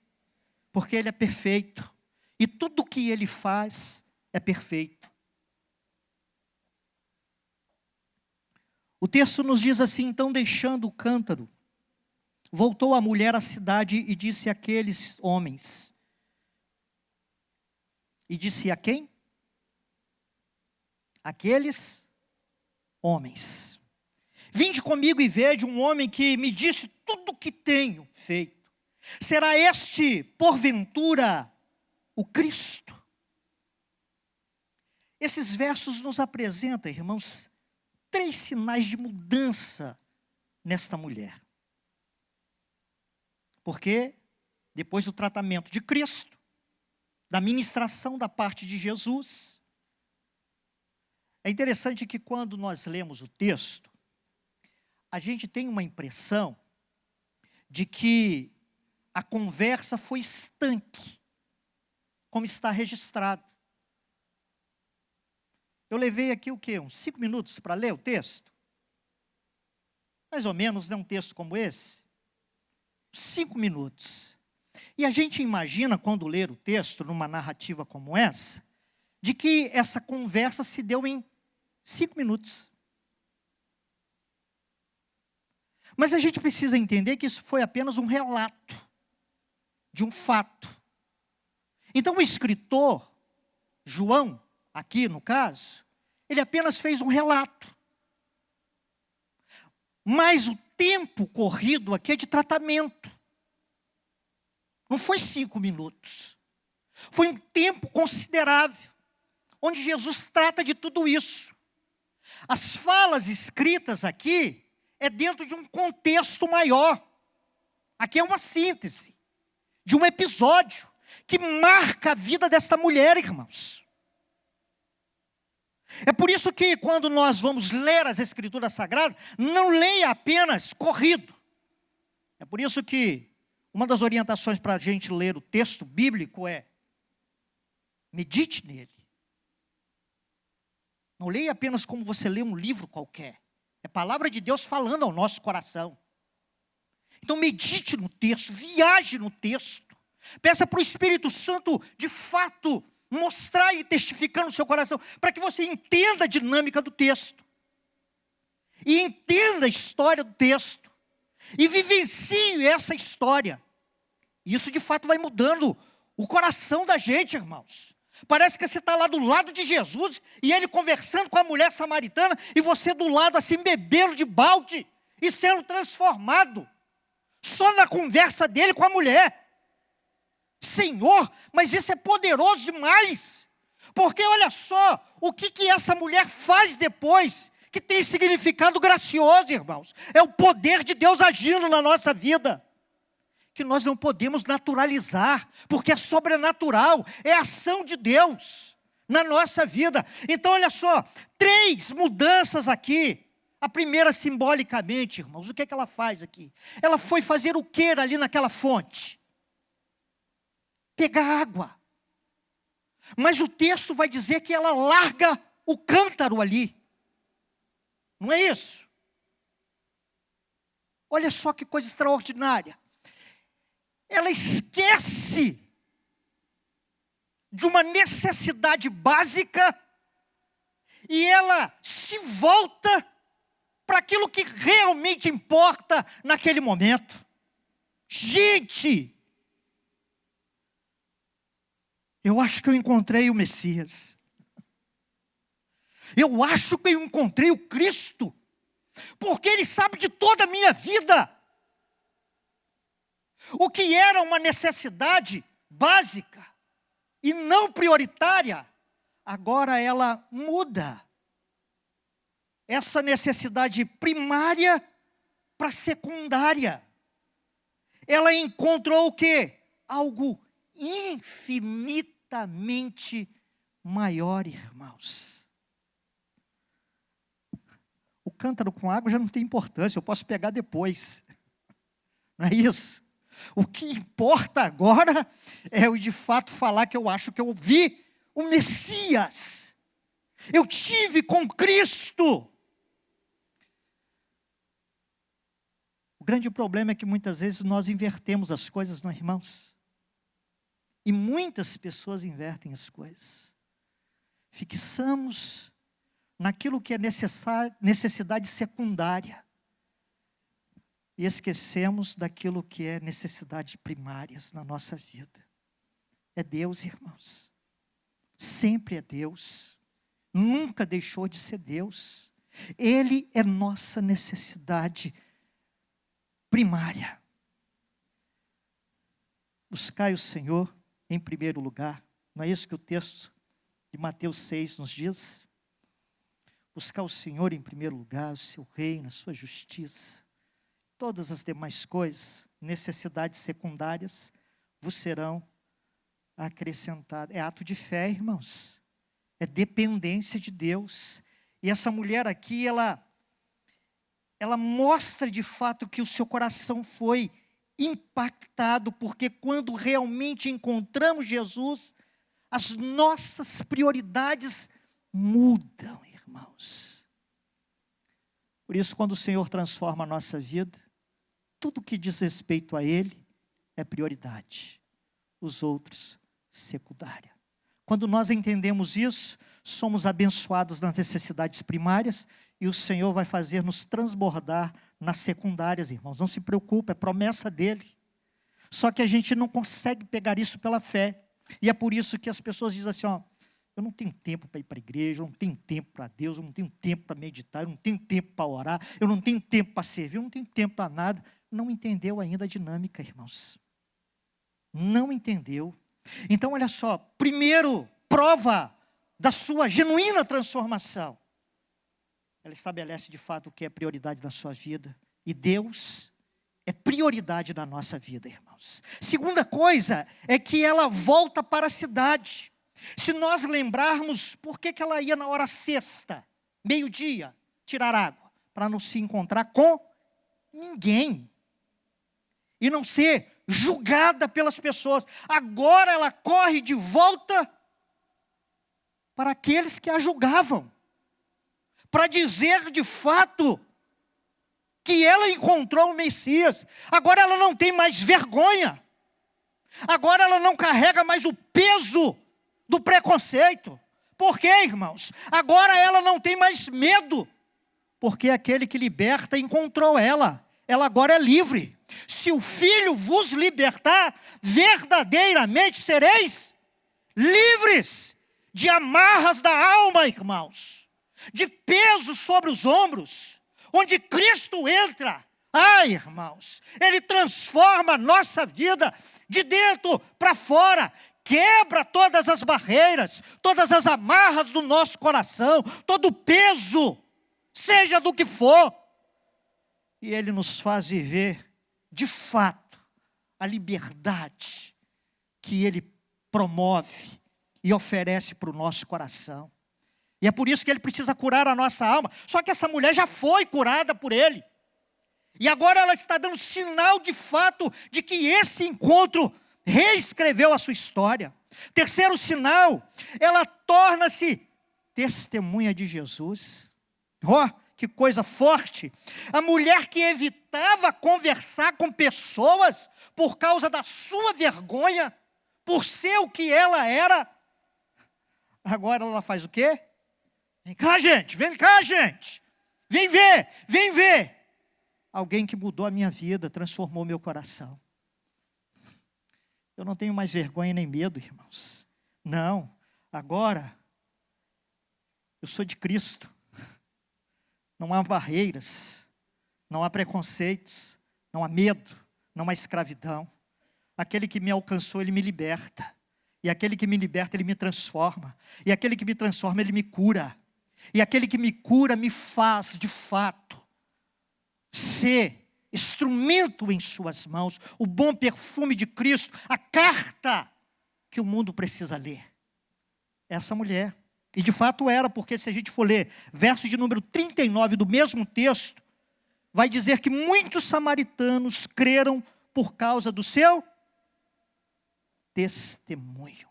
Porque Ele é perfeito. E tudo o que Ele faz é perfeito. O texto nos diz assim: então, deixando o cântaro, voltou a mulher à cidade e disse àqueles homens. E disse a quem? Aqueles homens: vinde comigo e vede um homem que me disse tudo o que tenho feito. Será este, porventura, o Cristo? Esses versos nos apresentam, irmãos, 3 sinais de mudança nesta mulher. Porque depois do tratamento de Cristo, da ministração da parte de Jesus, é interessante que quando nós lemos o texto, a gente tem uma impressão de que a conversa foi estanque, como está registrado. Eu levei aqui o quê? Uns 5 minutos para ler o texto? Mais ou menos, né? Um texto como esse. 5 minutos. E a gente imagina, quando ler o texto, numa narrativa como essa, de que essa conversa se deu em 5 minutos. Mas a gente precisa entender que isso foi apenas um relato de um fato. Então o escritor, João, aqui no caso, ele apenas fez um relato. Mas o tempo corrido aqui é de tratamento. Não foi 5 minutos. Foi um tempo considerável, onde Jesus trata de tudo isso. As falas escritas aqui é dentro de um contexto maior. Aqui é uma síntese de um episódio que marca a vida dessa mulher, irmãos. É por isso que quando nós vamos ler as Escrituras Sagradas, não leia apenas corrido. É por isso que uma das orientações para a gente ler o texto bíblico é: medite nele. Não leia apenas como você lê um livro qualquer. É palavra de Deus falando ao nosso coração. Então medite no texto, viaje no texto. Peça para o Espírito Santo, de fato, mostrar e testificar no seu coração, para que você entenda a dinâmica do texto. E entenda a história do texto. E vivencie essa história. Isso de fato vai mudando o coração da gente, irmãos. Parece que você está lá do lado de Jesus, e ele conversando com a mulher samaritana, e você do lado assim, bebendo de balde, e sendo transformado, só na conversa dele com a mulher. Senhor, mas isso é poderoso demais, porque olha só, o que essa mulher faz depois, que tem significado gracioso, irmãos, é o poder de Deus agindo na nossa vida, que nós não podemos naturalizar, porque é sobrenatural, é ação de Deus na nossa vida. Então olha só, 3 mudanças aqui. A primeira, simbolicamente, irmãos, o que ela faz aqui? Ela foi fazer o que ali naquela fonte? Pegar água. Mas o texto vai dizer que ela larga o cântaro ali. Não é isso? Olha só que coisa extraordinária. Ela esquece de uma necessidade básica e ela se volta para aquilo que realmente importa naquele momento. Gente, eu acho que eu encontrei o Messias. Eu acho que eu encontrei o Cristo, porque Ele sabe de toda a minha vida. O que era uma necessidade básica e não prioritária, agora ela muda. Essa necessidade primária para secundária. Ela encontrou o quê? Algo infinitamente maior, irmãos. O cântaro com água já não tem importância, eu posso pegar depois. Não é isso? O que importa agora é eu de fato falar que eu acho que eu vi o Messias. Eu tive com Cristo. O grande problema é que muitas vezes nós invertemos as coisas, não é, irmãos? E muitas pessoas invertem as coisas. Fixamos naquilo que é necessidade secundária. E esquecemos daquilo que é necessidade primárias na nossa vida. É Deus, irmãos. Sempre é Deus. Nunca deixou de ser Deus. Ele é nossa necessidade primária. Buscai o Senhor em primeiro lugar. Não é isso que o texto de Mateus 6 nos diz? Buscar o Senhor em primeiro lugar, o seu reino, a sua justiça. Todas as demais coisas, necessidades secundárias, vos serão acrescentadas. É ato de fé, irmãos. É dependência de Deus. E essa mulher aqui, ela ela mostra de fato que o seu coração foi impactado, porque quando realmente encontramos Jesus, as nossas prioridades mudam, irmãos. Por isso, quando o Senhor transforma a nossa vida, tudo que diz respeito a Ele é prioridade, os outros, secundária. Quando nós entendemos isso, somos abençoados nas necessidades primárias e o Senhor vai fazer nos transbordar nas secundárias, irmãos. Não se preocupe, é promessa dEle. Só que a gente não consegue pegar isso pela fé. E é por isso que as pessoas dizem assim, eu não tenho tempo para ir para a igreja, eu não tenho tempo para Deus, eu não tenho tempo para meditar, eu não tenho tempo para orar, eu não tenho tempo para servir, eu não tenho tempo para nada. Não entendeu ainda a dinâmica, irmãos. Não entendeu. Então, olha só, primeiro, prova da sua genuína transformação. Ela estabelece de fato o que é prioridade na sua vida. E Deus é prioridade na nossa vida, irmãos. Segunda coisa é que ela volta para a cidade. Se nós lembrarmos, por que ela ia na hora sexta, meio-dia, tirar água? Para não se encontrar com ninguém. E não ser julgada pelas pessoas. Agora ela corre de volta para aqueles que a julgavam. Para dizer de fato que ela encontrou o Messias. Agora ela não tem mais vergonha. Agora ela não carrega mais o peso do preconceito. Por quê, irmãos? Agora ela não tem mais medo. Porque aquele que liberta encontrou ela. Ela agora é livre. Se o Filho vos libertar, verdadeiramente sereis livres de amarras da alma, irmãos. De peso sobre os ombros, onde Cristo entra. Ai, irmãos, Ele transforma a nossa vida de dentro para fora, quebra todas as barreiras, todas as amarras do nosso coração, todo o peso, seja do que for. E Ele nos faz viver, de fato, a liberdade que Ele promove e oferece para o nosso coração. E é por isso que Ele precisa curar a nossa alma. Só que essa mulher já foi curada por Ele. E agora ela está dando sinal de fato de que esse encontro reescreveu a sua história. Terceiro sinal, ela torna-se testemunha de Jesus. Que coisa forte. A mulher que evitava conversar com pessoas por causa da sua vergonha, por ser o que ela era, agora ela faz o quê? Vem cá, gente, vem cá, gente. Vem ver, vem ver. Alguém que mudou a minha vida, transformou meu coração. Eu não tenho mais vergonha nem medo, irmãos. Não, agora eu sou de Cristo. Não há barreiras, não há preconceitos, não há medo, não há escravidão. Aquele que me alcançou, Ele me liberta. E aquele que me liberta, Ele me transforma. E aquele que me transforma, Ele me cura. E aquele que me cura me faz, de fato, ser instrumento em suas mãos, o bom perfume de Cristo, a carta que o mundo precisa ler. Essa mulher. E de fato era, porque se a gente for ler verso de número 39 do mesmo texto, vai dizer que muitos samaritanos creram por causa do seu testemunho.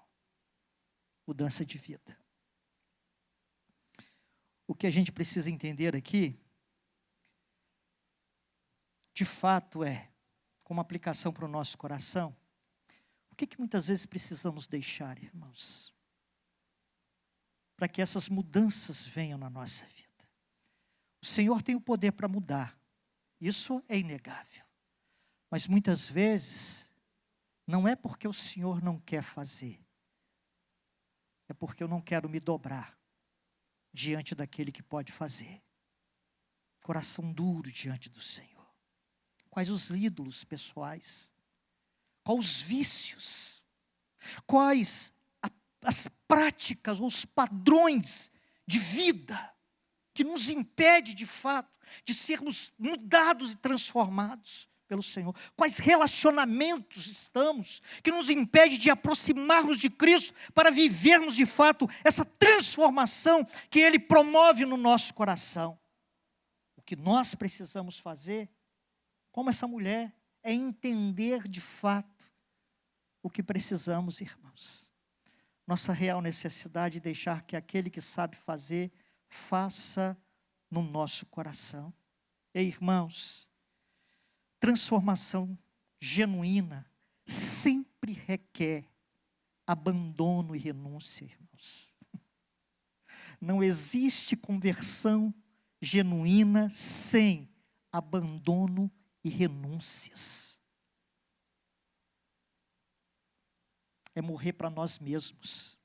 Mudança de vida. O que a gente precisa entender aqui, de fato como aplicação para o nosso coração, o que muitas vezes precisamos deixar, irmãos, para que essas mudanças venham na nossa vida. O Senhor tem o poder para mudar, isso é inegável, mas muitas vezes não é porque o Senhor não quer fazer, é porque eu não quero me dobrar diante daquele que pode fazer. Coração duro diante do Senhor. Quais os ídolos pessoais? Quais os vícios? Quais as práticas, os padrões de vida que nos impede de fato de sermos mudados e transformados pelo Senhor? Quais relacionamentos estamos que nos impede de aproximarmos de Cristo para vivermos de fato essa transformação que Ele promove no nosso coração? O que nós precisamos fazer, como essa mulher, é entender de fato o que precisamos, irmãos. Nossa real necessidade é deixar que aquele que sabe fazer, faça no nosso coração. E irmãos, transformação genuína sempre requer abandono e renúncia, irmãos. Não existe conversão genuína sem abandono e renúncias. É morrer para nós mesmos,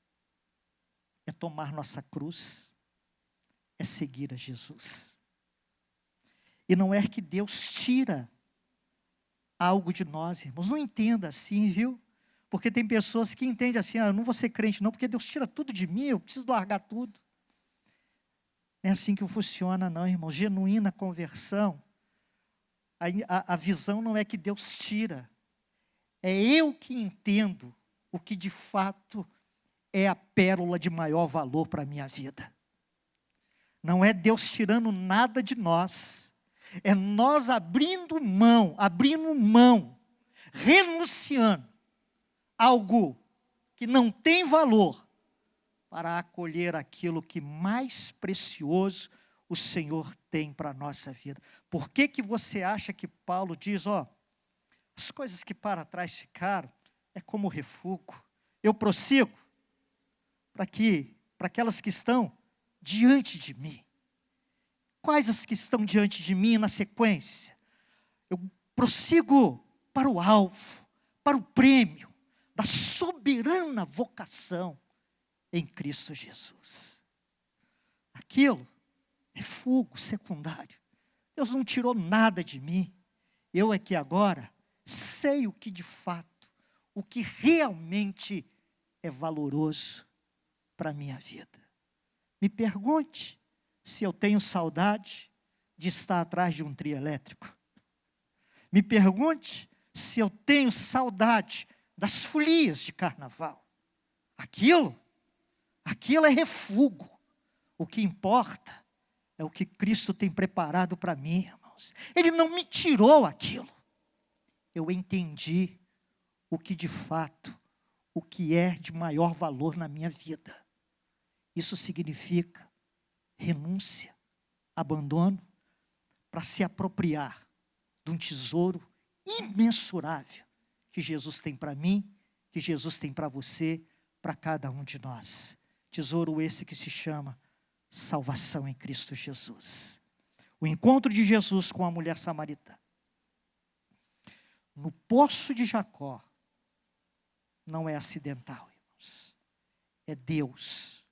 é tomar nossa cruz, é seguir a Jesus. E não é que Deus tira algo de nós, irmãos. Não entenda assim, viu? Porque tem pessoas que entendem assim, eu não vou ser crente não, porque Deus tira tudo de mim, eu preciso largar tudo. Não é assim que funciona não, irmão. Genuína conversão, a visão não é que Deus tira, é eu que entendo o que de fato é a pérola de maior valor para a minha vida. Não é Deus tirando nada de nós, é nós abrindo mão, renunciando algo que não tem valor, para acolher aquilo que mais precioso o Senhor tem para a nossa vida. Por que que você acha que Paulo diz, as coisas que para trás ficaram, é como refúgio, eu prossigo para aquelas que estão diante de mim. Quais as que estão diante de mim na sequência? Eu prossigo para o alvo, para o prêmio da soberana vocação em Cristo Jesus. Aquilo, refúgio secundário. Deus não tirou nada de mim. Eu é que agora sei o que de fato, o que realmente é valoroso para a minha vida. Me pergunte se eu tenho saudade de estar atrás de um trio elétrico. Me pergunte se eu tenho saudade das folias de carnaval. Aquilo é refúgio. O que importa é o que Cristo tem preparado para mim, irmãos. Ele não me tirou aquilo. Eu entendi o que de fato, o que é de maior valor na minha vida. Isso significa renúncia, abandono, para se apropriar de um tesouro imensurável que Jesus tem para mim, que Jesus tem para você, para cada um de nós. Tesouro esse que se chama salvação em Cristo Jesus. O encontro de Jesus com a mulher samaritana no poço de Jacó não é acidental, irmãos. É Deus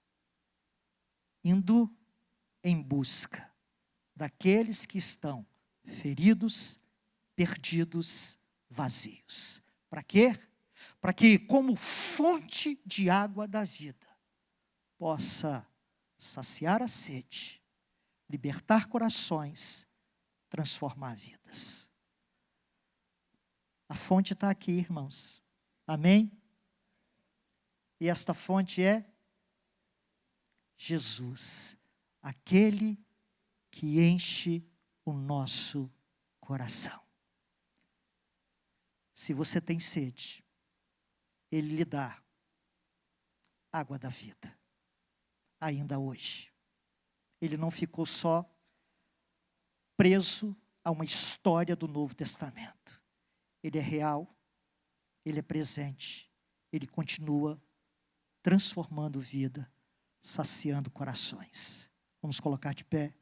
indo em busca daqueles que estão feridos, perdidos, vazios. Para quê? Para que, como fonte de água da vida, possa saciar a sede, libertar corações, transformar vidas. A fonte está aqui, irmãos. Amém? E esta fonte é Jesus, aquele que enche o nosso coração. Se você tem sede, Ele lhe dá água da vida, ainda hoje. Ele não ficou só preso a uma história do Novo Testamento. Ele é real, Ele é presente, Ele continua transformando vida, saciando corações. Vamos colocar de pé.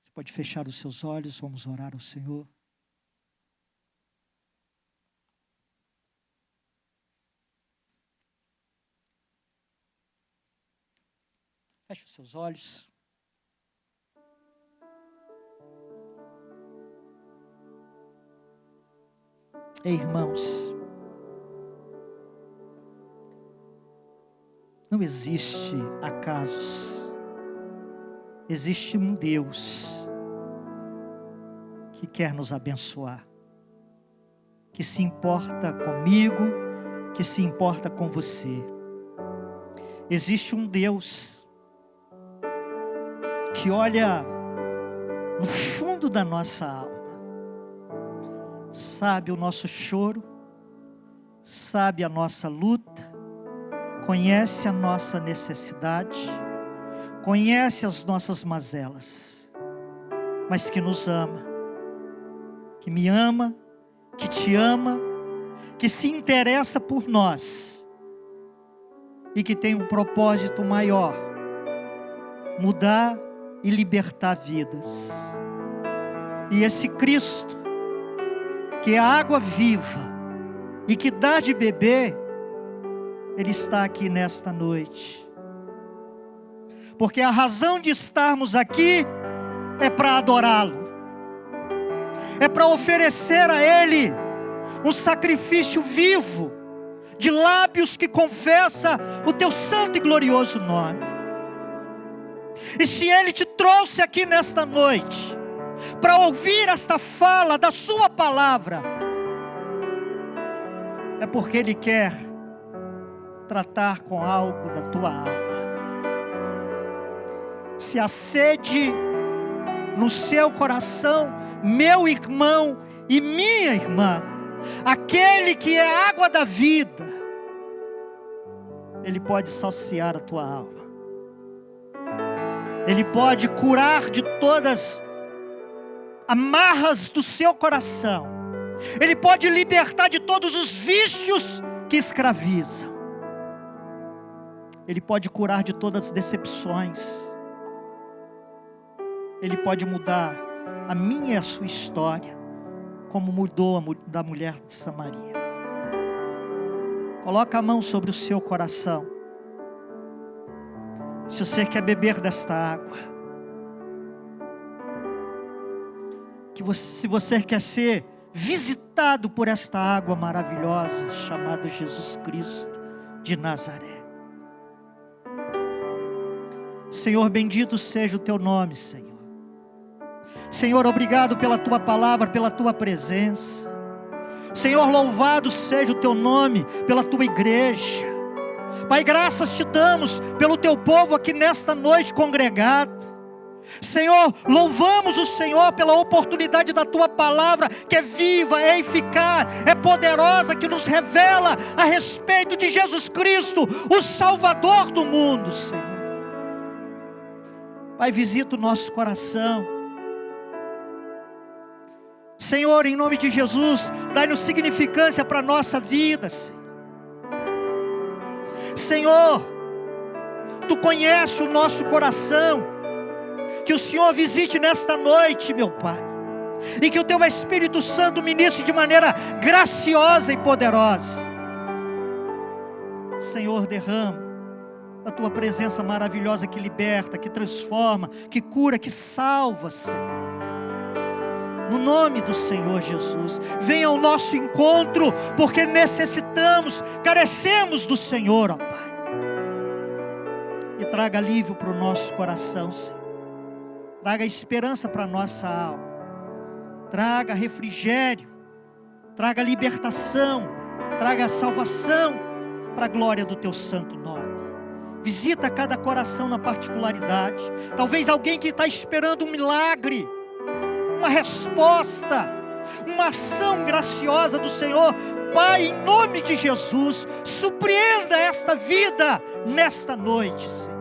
Você pode fechar os seus olhos, vamos orar ao Senhor. Feche os seus olhos. Ei, irmãos, não existe acasos. Existe um Deus que quer nos abençoar, que se importa comigo que se importa com você. Existe um Deus que olha no fundo da nossa alma, sabe o nosso choro, sabe a nossa luta, conhece a nossa necessidade, conhece as nossas mazelas, mas que nos ama, que me ama, que te ama, que se interessa por nós e que tem um propósito maior: mudar e libertar vidas. E esse Cristo, que é a água viva e que dá de beber, Ele está aqui nesta noite. Porque a razão de estarmos aqui é para adorá-lo, é para oferecer a Ele um sacrifício vivo, de lábios que confessa o teu santo e glorioso nome. E se Ele te trouxe aqui nesta noite, para ouvir esta fala da sua palavra, é porque Ele quer tratar com algo da tua alma. Se a sede no seu coração, meu irmão e minha irmã, aquele que é água da vida, Ele pode saciar a tua alma. Ele pode curar de todas amarras do seu coração. Ele pode libertar de todos os vícios que escravizam. Ele pode curar de todas as decepções. Ele pode mudar a minha e a sua história, como mudou a da mulher de Samaria. Coloca a mão sobre o seu coração. Se você quer beber desta água, se você quer ser visitado por esta água maravilhosa chamada Jesus Cristo de Nazaré. Senhor, bendito seja o teu nome, Senhor. Senhor, obrigado pela tua palavra, pela tua presença. Senhor, louvado seja o teu nome pela tua igreja. Pai, graças te damos pelo teu povo aqui nesta noite congregado. Senhor, louvamos o Senhor pela oportunidade da tua palavra, que é viva, é eficaz, é poderosa, que nos revela a respeito de Jesus Cristo, o Salvador do mundo, Senhor. Pai, visita o nosso coração. Senhor, em nome de Jesus, dai-nos significância para a nossa vida, Senhor. Senhor, Tu conheces o nosso coração. Que o Senhor visite nesta noite, meu Pai, e que o Teu Espírito Santo ministre de maneira graciosa e poderosa. Senhor, derrama a Tua presença maravilhosa que liberta, que transforma, que cura, que salva, Senhor. No nome do Senhor Jesus, venha ao nosso encontro, porque necessitamos, carecemos do Senhor, ó Pai. E traga alívio para o nosso coração, Senhor. Traga esperança para a nossa alma. Traga refrigério. Traga libertação. Traga salvação para a glória do Teu santo nome. Visita cada coração na particularidade. Talvez alguém que está esperando um milagre, uma resposta, uma ação graciosa do Senhor. Pai, em nome de Jesus, surpreenda esta vida nesta noite, Senhor.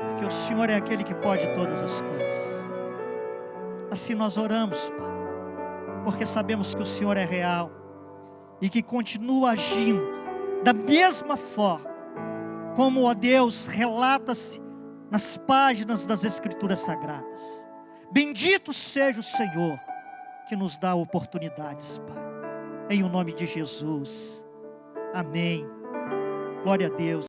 Porque o Senhor é aquele que pode todas as coisas. Assim nós oramos, Pai, porque sabemos que o Senhor é real e que continua agindo da mesma forma como, ó Deus, relata-se nas páginas das Escrituras Sagradas. Bendito seja o Senhor que nos dá oportunidades, Pai. Em o nome de Jesus. Amém. Glória a Deus.